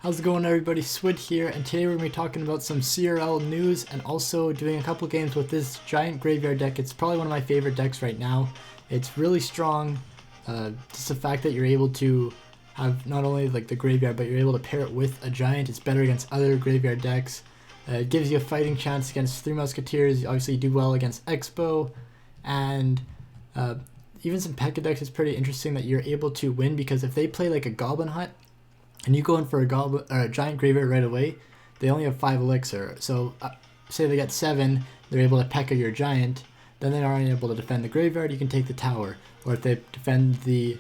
How's it going, everybody? Swood here, and today we're going to be talking about some CRL news and also doing a couple games with this giant graveyard deck. It's probably one of my favorite decks right now. It's really strong. Just the fact that you're able to have not only like the graveyard, but you're able to pair it with a giant. It's better against other graveyard decks. It gives you a fighting chance against Three Musketeers. Obviously, you do well against Expo, and even some P.E.K.K.A decks is pretty interesting that you're able to win, because if they play like a Goblin Hut and you go in for a goblin or a giant graveyard right away, they only have 5 elixir. So say they get 7, they're able to P.E.K.K.A your giant, then they aren't able to defend the graveyard, you can take the tower. Or if they defend the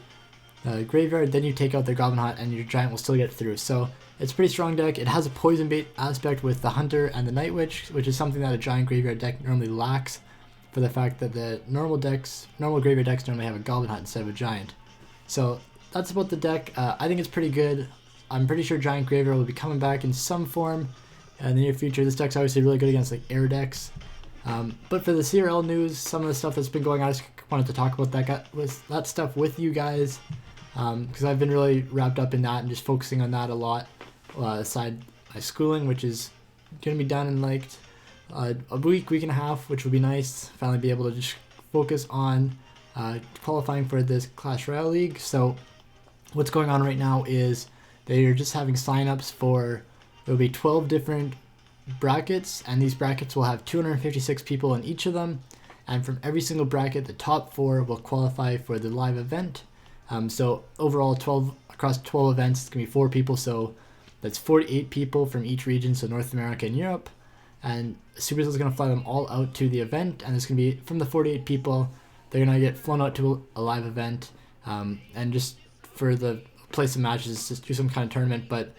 graveyard, then you take out their Goblin Hut and your giant will still get through. So it's a pretty strong deck. It has a poison bait aspect with the Hunter and the Night Witch, which is something that a giant graveyard deck normally lacks, for the fact that the normal graveyard decks normally have a Goblin Hut instead of a giant. So that's about the deck. I think it's pretty good. I'm pretty sure Giant Graveyard will be coming back in some form in the near future. This deck's obviously really good against like air decks. But for the CRL news, some of the stuff that's been going on, I just wanted to talk about that stuff with you guys, because I've been really wrapped up in that and just focusing on that a lot, aside my schooling, which is going to be done in like a week and a half, which will be nice. Finally be able to just focus on qualifying for this Clash Royale League. So what's going on right now is they are just having signups for, there will be 12 different brackets, and these brackets will have 256 people in each of them, and from every single bracket, the top 4 will qualify for the live event. So overall, across 12 events, it's going to be 4 people, so that's 48 people from each region, so North America and Europe, and Supercell is going to fly them all out to the event, and it's going to be, from the 48 people, they're going to get flown out to a live event, and just for the play some matches, just do some kind of tournament. But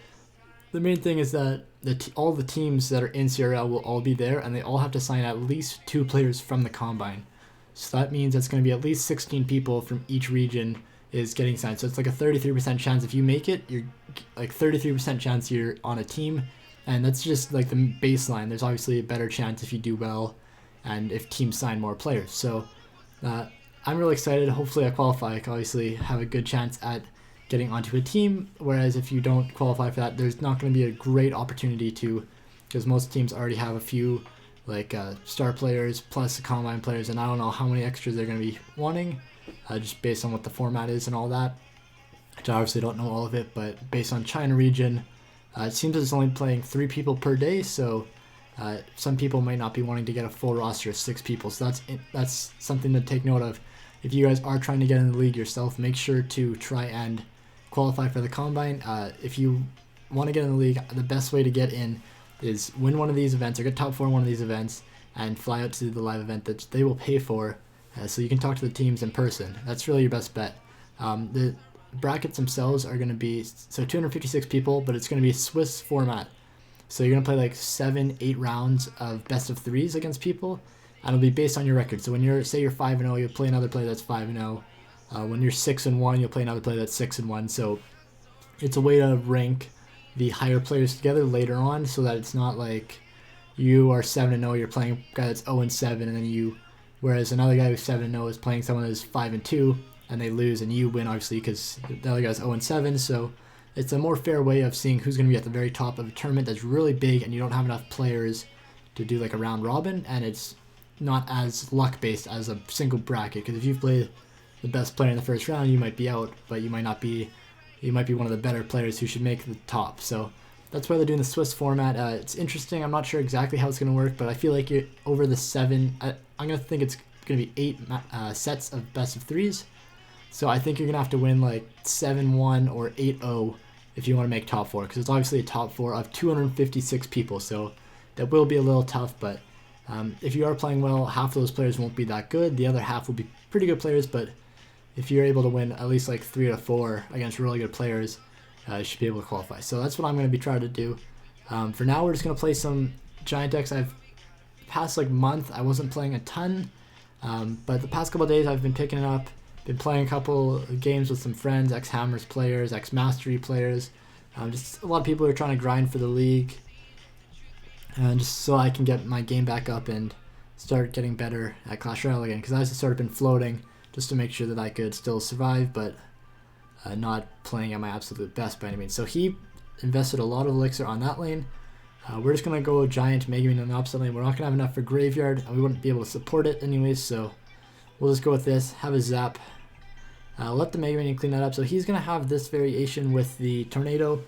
the main thing is that all the teams that are in CRL will all be there, and they all have to sign at least 2 players from the Combine. So that means it's going to be at least 16 people from each region is getting signed. So it's like a 33% chance if you make it, you're like 33% chance you're on a team, and that's just like the baseline. There's obviously a better chance if you do well and if teams sign more players. So I'm really excited. Hopefully I qualify. I can obviously have a good chance at getting onto a team, whereas if you don't qualify for that, there's not going to be a great opportunity to, because most teams already have a few like star players plus the Combine players, and I don't know how many extras they're going to be wanting, just based on what the format is and all that, which I obviously don't know all of it, but based on China region, it seems it's only playing 3 people per day, so some people might not be wanting to get a full roster of 6 people, so that's something to take note of. If you guys are trying to get in the league yourself, make sure to try and qualify for the Combine. If you want to get in the league, the best way to get in is win one of these events or get top 4 in one of these events and fly out to the live event that they will pay for, so you can talk to the teams in person. That's really your best bet. The brackets themselves are going to be, so 256 people, but it's going to be a Swiss format. So you're going to play like 7-8 rounds of best of 3s against people, and it'll be based on your record. So when say you're 5-0, you'll play another player that's 5-0. When you're 6-1, you'll play another player that's 6-1. So it's a way to rank the higher players together later on, so that it's not like you are 7-0, you're playing a guy that's 0-7, and then whereas another guy who's 7-0 is playing someone who's 5-2, and they lose, and you win obviously because the other guy's 0-7. So it's a more fair way of seeing who's going to be at the very top of a tournament that's really big, and you don't have enough players to do like a round robin, and it's not as luck based as a single bracket, because if you play the best player in the first round, you might be out, but you might be one of the better players who should make the top. So that's why they're doing the Swiss format. It's interesting. I'm not sure exactly how it's going to work, but I feel like you're over the 7, I'm going to think it's going to be 8 sets of best of 3s. So I think you're going to have to win like 7-1 or 8-0 if you want to make top 4, because it's obviously a top 4 of 256 people. So that will be a little tough, but if you are playing well, half of those players won't be that good. The other half will be pretty good players, but if you're able to win at least like 3 out of 4 against really good players, you should be able to qualify. So that's what I'm going to be trying to do. For now, we're just going to play some giant decks. Past like month, I wasn't playing a ton, but the past couple of days I've been picking it up. Been playing a couple of games with some friends, ex-Hammers players, ex-Mastery players, just a lot of people who are trying to grind for the league, just so I can get my game back up and start getting better at Clash Royale again, because I've sort of been floating just to make sure that I could still survive, but not playing at my absolute best by any means. So he invested a lot of elixir on that lane. We're just going to go giant Mega Man on the opposite lane. We're not going to have enough for graveyard, and we wouldn't be able to support it anyways, so we'll just go with this, have a zap. Let the Mega Man clean that up. So he's going to have this variation with the tornado.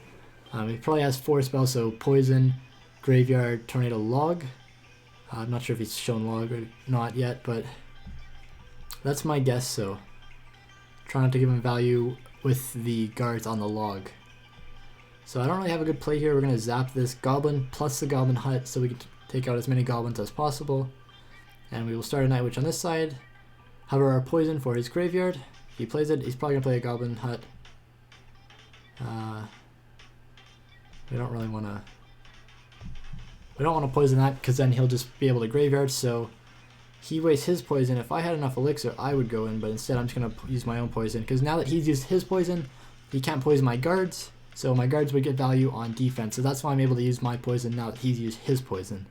He probably has 4 spells, so poison, graveyard, tornado, log. I'm not sure if he's shown log or not yet, but that's my guess. So try not to give him value with the guards on the log. So I don't really have a good play here. We're going to zap this goblin plus the goblin hut so we can take out as many goblins as possible. And we will start a Night Witch on this side. Hover our poison for his graveyard. If he plays it, he's probably going to play a goblin hut. We don't really want to... We don't want to poison that because then he'll just be able to graveyard. So he wastes his poison. If I had enough elixir, I would go in. But instead, I'm just going to use my own poison. Because now that he's used his poison, he can't poison my guards. So my guards would get value on defense. So that's why I'm able to use my poison now that he's used his poison.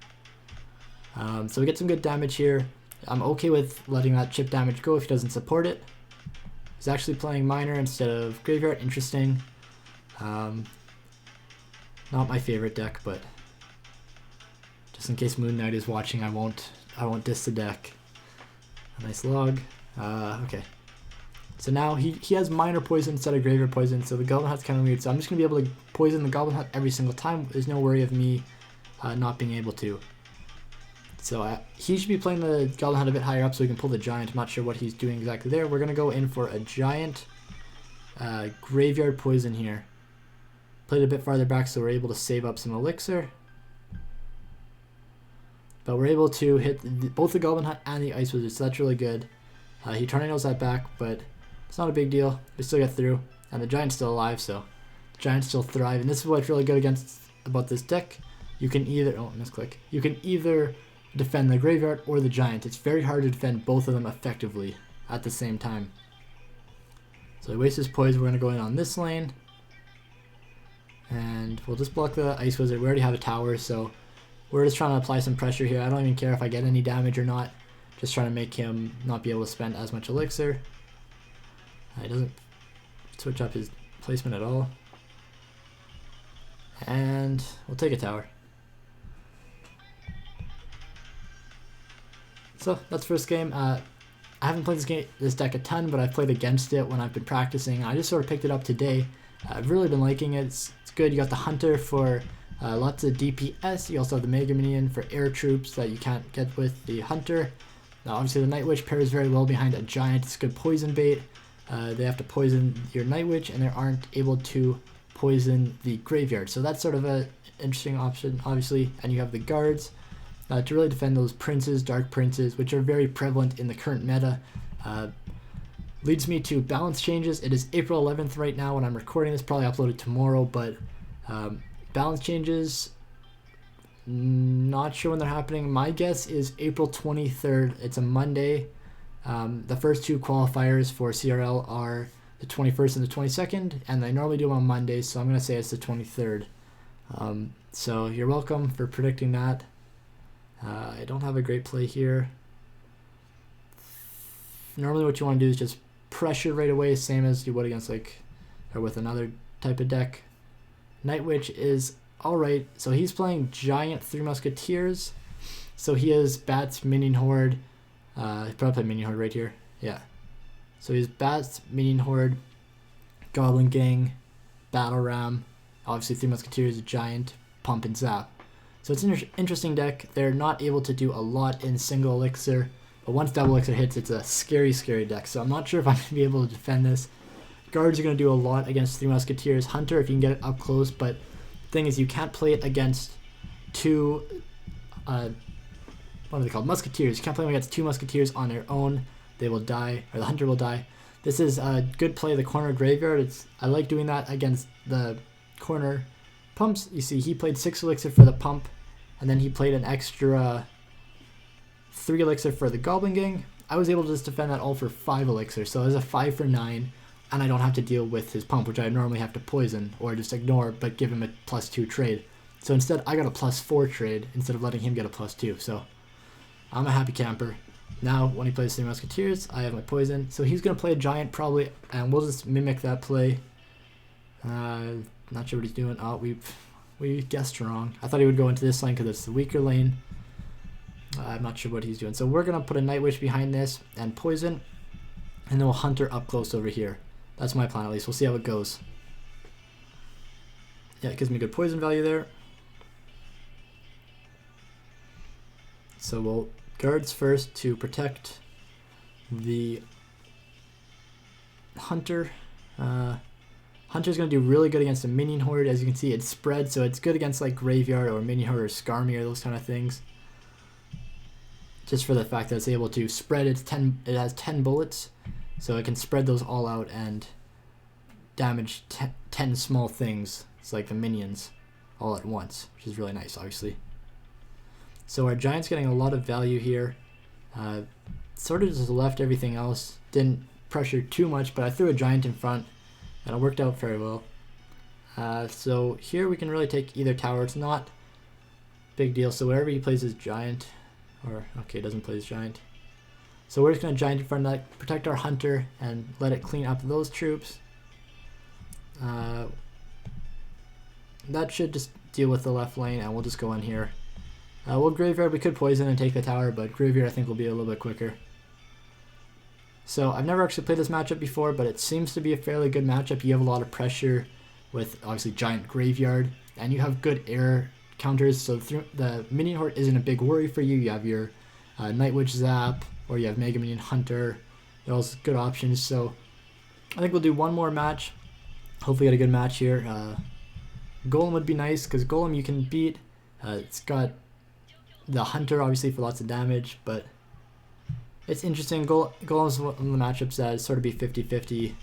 So we get some good damage here. I'm okay with letting that chip damage go if he doesn't support it. He's actually playing Miner instead of Graveyard. Interesting. Not my favorite deck, but just in case Moon Knight is watching, I won't diss the deck. A nice log. Okay. So now he has Miner poison instead of Graveyard poison, so the Goblin Hut's kind of weird. So I'm just going to be able to poison the Goblin Hut every single time. There's no worry of me not being able to. So he should be playing the Goblin Hut a bit higher up so we can pull the Giant. I'm not sure what he's doing exactly there. We're going to go in for a Giant Graveyard poison here. Played a bit farther back so we're able to save up some elixir. But we're able to hit both the Goblin Hut and the Ice Wizard, so that's really good. He tornadoes that back, but it's not a big deal. We still get through. And the Giant's still alive, so the Giants still thrive. And this is what's really good about this deck. You can either... Oh, misclick. You can either defend the Graveyard or the Giant. It's very hard to defend both of them effectively at the same time. So he wastes his poison. We're going to go in on this lane. And we'll just block the Ice Wizard. We already have a tower, so we're just trying to apply some pressure here. I don't even care if I get any damage or not. Just trying to make him not be able to spend as much elixir. He doesn't switch up his placement at all. And we'll take a tower. So that's first game. I haven't played this deck a ton, but I've played against it when I've been practicing. I just sort of picked it up today. I've really been liking it. It's good. You got the Hunter for lots of DPS. You also have the Mega Minion for air troops that you can't get with the Hunter. Now obviously the Night Witch pairs very well behind a Giant. It's good poison bait. They have to poison your Night Witch and they aren't able to poison the Graveyard. So that's sort of an interesting option, obviously. And you have the guards to really defend those princes, dark princes, which are very prevalent in the current meta. Leads me to balance changes. It is April 11th right now when I'm recording this, probably uploaded tomorrow, but balance changes, not sure when they're happening. My guess is April 23rd. It's a Monday. The first 2 qualifiers for CRL are the 21st and the 22nd, and they normally do them on Mondays, so I'm going to say it's the 23rd. So you're welcome for predicting that. I don't have a great play here. Normally what you want to do is just pressure right away, same as you would against or with another type of deck. Night Witch is alright, so he's playing Giant 3 Musketeers. So he has Bats, Minion Horde. He probably played Minion Horde right here. Yeah. So he's Bats, Minion Horde, Goblin Gang, Battle Ram. Obviously 3 Musketeers, Giant, Pump, and Zap. So it's an interesting deck. They're not able to do a lot in single elixir. But once double elixir hits, it's a scary, scary deck. So I'm not sure if I'm going to be able to defend this. Guards are going to do a lot against 3 Musketeers. Hunter, if you can get it up close. But the thing is, you can't play it against 2, what are they called? Musketeers. You can't play them against 2 Musketeers on their own. They will die, or the Hunter will die. This is a good play, the corner Graveyard. I like doing that against the corner pumps. You see, he played 6 elixir for the pump. And then he played an extra 3 elixir for the Goblin Gang. I was able to just defend that all for 5 elixir, so it was a 5 for 9, and I don't have to deal with his pump, which I normally have to poison or just ignore, but give him a +2 trade. So instead, I got a +4 trade instead of letting him get a +2. So I'm a happy camper. Now, when he plays 3 Musketeers, I have my poison. So he's going to play a Giant probably, and we'll just mimic that play. Not sure what he's doing. Oh, we guessed wrong. I thought he would go into this lane because it's the weaker lane. I'm not sure what he's doing. So we're going to put a Night Witch behind this and poison. And then we'll Hunter up close over here. That's my plan at least. We'll see how it goes. Yeah, it gives me good poison value there. So we'll guards first to protect the Hunter. Hunter's going to do really good against a minion horde. As you can see, it's spread, so it's good against like Graveyard or Minion Horde or Skarmy or those kind of things. Just for the fact that it's able to spread it has 10 bullets, so it can spread those all out and damage 10 small things. It's like the minions all at once, which is really nice, obviously. So our Giant's getting a lot of value here. Sort of just left everything else. Didn't pressure too much, but I threw a Giant in front, and it worked out very well. So here we can really take either tower. It's not big deal. So wherever he plays his Giant, or okay, doesn't play his Giant. So we're just going to Giant in front of that, protect our Hunter, and let it clean up those troops. That should just deal with the left lane, and we'll just go in here. Well, Graveyard, we could poison and take the tower, but Graveyard I think will be a little bit quicker. So I've never actually played this matchup before, but it seems to be a fairly good matchup. You have a lot of pressure with obviously Giant Graveyard, and you have good air counters, so the Minion Horde isn't a big worry for you. You have your Night Witch Zap, or you have Mega Minion Hunter. They're all good options, so I think we'll do one more match. Hopefully get a good match here. Golem would be nice, because Golem you can beat. It's got the Hunter obviously for lots of damage, but it's interesting. Golem's one of the matchups that sort of be 50-50,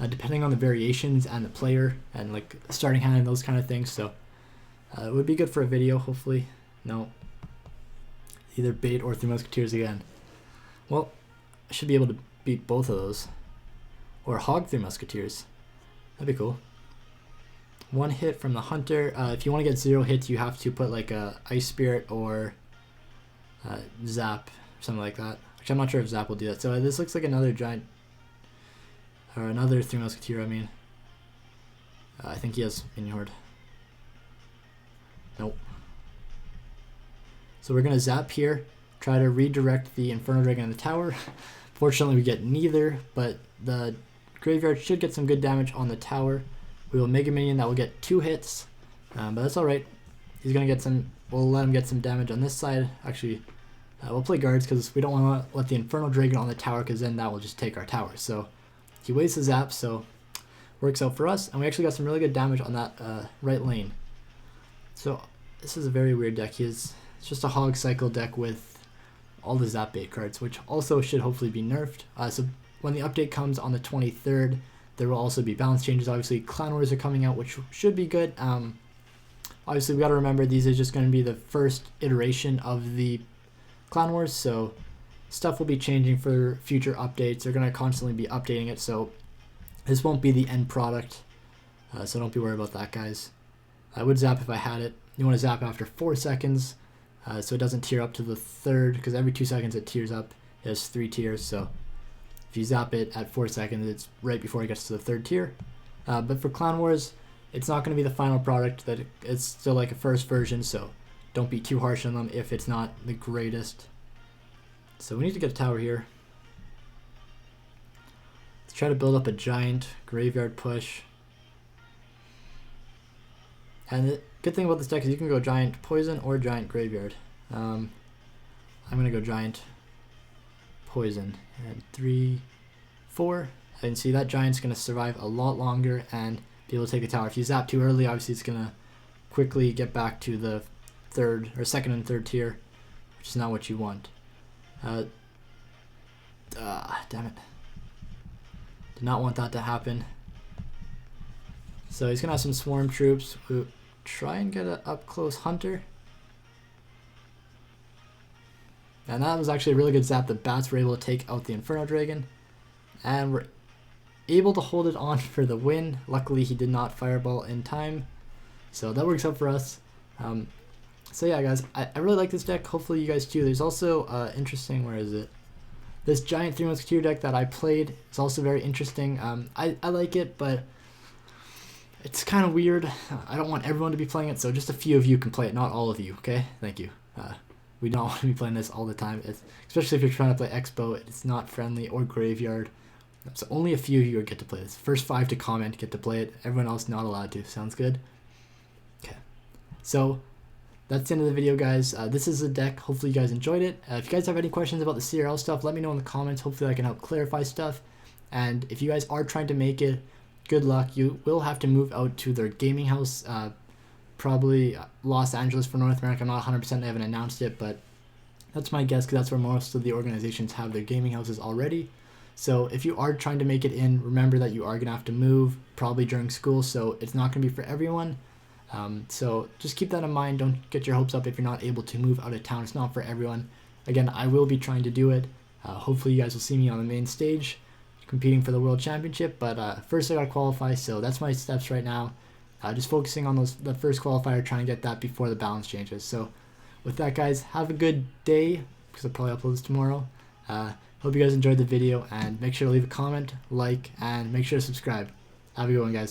depending on the variations and the player and like starting hand and those kind of things. So it would be good for a video, hopefully. No, either bait or Three Musketeers again. Well, I should be able to beat both of those, or hog Three Musketeers. That'd be cool. One hit from the Hunter. If you want to get 0 hits, you have to put like a Ice Spirit or Zap, something like that. Which I'm not sure if Zap will do that. So this looks like another Giant, or another Three Musketeer, I mean. I think he has Minion Horde. Nope. So we're going to Zap here, try to redirect the Inferno Dragon on the tower. Fortunately we get neither, but the Graveyard should get some good damage on the tower. We will Mega Minion, that will get 2 hits, but that's alright. He's going to get some, we'll let him get some damage on this side. Actually, we'll play guards because we don't want to let the Infernal Dragon on the tower, because then that will just take our tower. So he wastes his Zap, so works out for us. And we actually got some really good damage on that right lane. So this is a very weird deck. It's just a hog cycle deck with all the Zap bait cards, which also should hopefully be nerfed. So when the update comes on the 23rd, there will also be balance changes. Obviously, Clan Wars are coming out, which should be good. Obviously, we got to remember these are just going to be the first iteration of the Clan Wars, so stuff will be changing for future updates. They're going to constantly be updating it, so this won't be the end product. So don't be worried about that, guys. I would Zap if I had it. You want to Zap after 4 seconds, so it doesn't tier up to the 3rd, because every 2 seconds it tiers up. It has 3 tiers, so if you Zap it at 4 seconds, it's right before it gets to the 3rd tier. But for Clan Wars, it's not going to be the final product. That it's still like a first version, so don't be too harsh on them if it's not the greatest. So we need to get a tower here. Let's try to build up a Giant Graveyard push. And the good thing about this deck is you can go Giant Poison or Giant Graveyard. I'm going to go Giant Poison. And 3, 4. And see, that Giant's going to survive a lot longer and be able to take the tower. If you Zap too early, obviously it's going to quickly get back to the 3rd or 2nd and 3rd tier, which is not what you want. Damn it. Did not want that to happen. So he's going to have some swarm troops. We'll try and get an up-close Hunter. And that was actually a really good Zap. The bats were able to take out the Inferno Dragon. And we're able to hold it on for the win. Luckily, he did not fireball in time. So that works out for us. So yeah, guys, I really like this deck. Hopefully you guys too. There's also interesting, where is it? This Giant Three Musketeer deck that I played is also very interesting. I like it, but It's kind of weird. I don't want everyone to be playing it, so just a few of you can play it, not all of you, okay? Thank you. We don't want to be playing this all the time, especially if you're trying to play Expo. It's not friendly or Graveyard. So only a few of you get to play this. First 5 to comment get to play it. Everyone else not allowed to. Sounds good? Okay. So that's the end of the video, guys. This is a deck. Hopefully you guys enjoyed it. If you guys have any questions about the CRL stuff, let me know in the comments. Hopefully I can help clarify stuff. And if you guys are trying to make it, good luck. You will have to move out to their gaming house, probably Los Angeles for North America. I'm not 100%, they haven't announced it, but that's my guess because that's where most of the organizations have their gaming houses already. So if you are trying to make it in, remember that you are going to have to move probably during school, so it's not going to be for everyone. So just keep that in mind. Don't get your hopes up if you're not able to move out of town. It's not for everyone. Again, I will be trying to do it. Hopefully you guys will see me on the main stage competing for the World Championship, but first I got to qualify, so that's my steps right now. Just focusing on the first qualifier, trying to get that before the balance changes. So with that, guys, have a good day, because I'll probably upload this tomorrow. Hope you guys enjoyed the video, and make sure to leave a comment, like, and make sure to subscribe. Have a good one, guys.